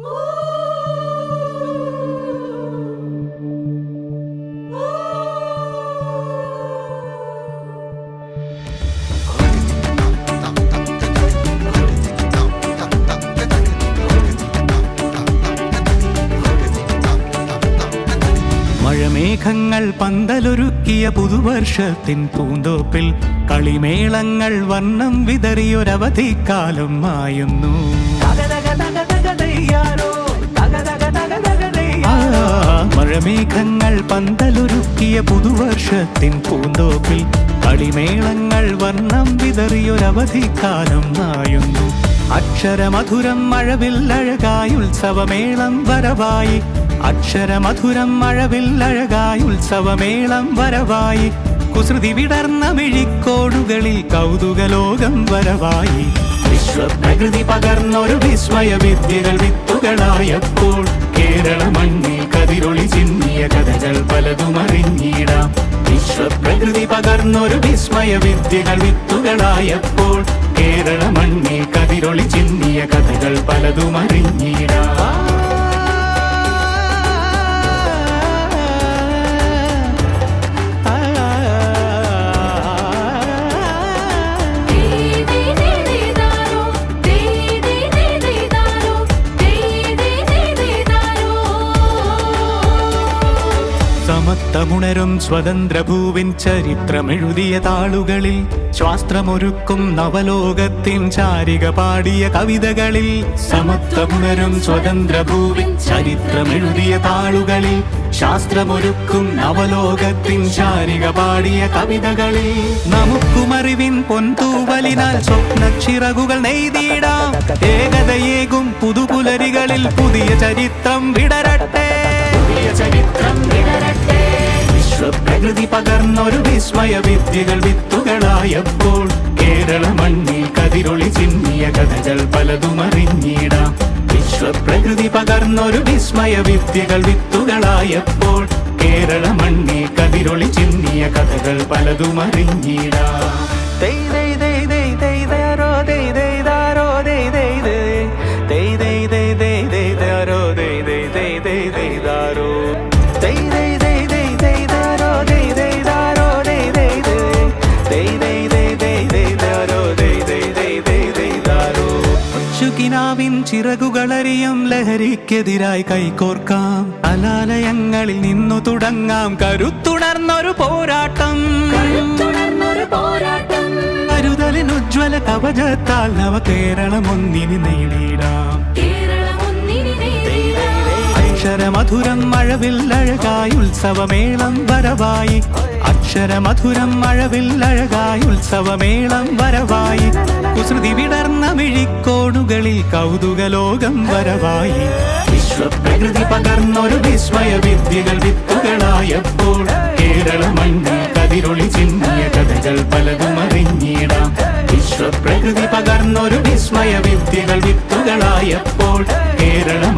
മഴമേഘങ്ങൾ പന്തലൊരുക്കിയ പുതുവർഷത്തിൻ പൂന്തോപ്പിൽ കളിമേളങ്ങൾ വർണ്ണം വിതറിയൊരവധിക്കാലം മായുന്നു. മഴമേഘങ്ങൾ പന്തലൊരുക്കിയ പുതുവർഷത്തിൻ പൂന്തോപ്പിൽ കളിമേളങ്ങൾ വർണ്ണം വിതറിയൊരവധിക്കാലം മായുന്നു. അക്ഷരമധുരം മഴവില്ലഴകായി ഉത്സവമേളം വരവായി. അക്ഷരമധുരം മഴവില്ലഴകായി ഉത്സവമേളം വരവായി. കുസൃതി വിടർന്ന മിഴിക്കോടുകളിൽ കൗതുകലോകം വരവായി. വിശ്വപ്രകൃതി പകർന്നൊരു വിസ്മയ വിദ്യകൾ വിത്തുകളായപ്പോൾ കേരള മണ്ണിൽ കതിരൊളി ചിന്നിയ കഥകൾ പലതും അറിഞ്ഞിടാം. വിശ്വപ്രകൃതി പകർന്നൊരു വിസ്മയ വിദ്യകൾ വിത്തുകളായപ്പോൾ കേരള മണ്ണിൽ കതിരൊളി ചിന്നിയ കഥകൾ പലതും അറിഞ്ഞിടാം. സമത്വമുണരും സ്വതന്ത്രഭൂവിൻ ചരിത്രമെഴുതിയ താളുകളിൽ ശാസ്ത്രമൊരുക്കും നവലോകത്തിൻ ചാരിക പാടിയ കവിതകളിൽ. സമത്വമുണരും സ്വതന്ത്രഭൂവിൻ ചരിത്രമെഴുതിയ താളുകളിൽ ശാസ്ത്രമൊരുക്കും നവലോകത്തിൻ ചാരിക പാടിയ കവിതകളിൽ. നമുക്കുമറിവിൻ പൊന്തൂവലിനാൽ സ്വപ്നച്ചിറകുകൾ നെയ്തിടാം. ഏകതയേകും പുതുപുലരികളിൽ പുതിയ ചരിത്രം വിടരട്ടെ. വിശ്വപ്രകൃതി പകർന്നൊരു വിസ്മയ വിദ്യകൾ വിത്തുകളായപ്പോൾ കേരള മണ്ണിൽ കതിരൊളി ചിന്നിയ കഥകൾ പലതും അറിഞ്ഞിടാം. വിശ്വപ്രകൃതി പകർന്നൊരു വിസ്മയ വിദ്യകൾ വിത്തുകളായപ്പോൾ കേരള മണ്ണിൽ കതിരൊളി ചിന്നിയ കഥകൾ പലതും അറിഞ്ഞിടാം. ിൻ ചിറകുകളറിയും ലഹരിക്കെതിരായി കൈകോർക്കാം. അലാലയങ്ങളിൽ നിന്നു തുടങ്ങാം കരുത്തുണർന്നൊരു പോരാട്ടം. കരുതലിനുജ്വല കവചത്താൽ നവ കേരളം ഒന്നിന് നേടിയിടാം. അക്ഷരമധുരം മഴവില്ലഴകായി ഉത്സവമേളം വരവായി. അക്ഷരമധുരം മഴവില്ലഴകായി ഉത്സവമേളം വരവായി. കുസൃതി വിടർന്ന മിഴിക്കോണുകളിൽ കൗതുകലോകം വരവായി. വിശ്വപ്രകൃതി പകർന്നൊരു വിസ്മയ വിദ്യകൾ വിത്തുകളായപ്പോൾ കേരള മണ്ണിൽ കതിരൊളി ചിന്നിയ കഥകൾ പലതും അറിഞ്ഞിടാം. വിശ്വപ്രകൃതി പകർന്നൊരു വിസ്മയ വിദ്യകൾ വിത്തുകളായപ്പോൾ കേരള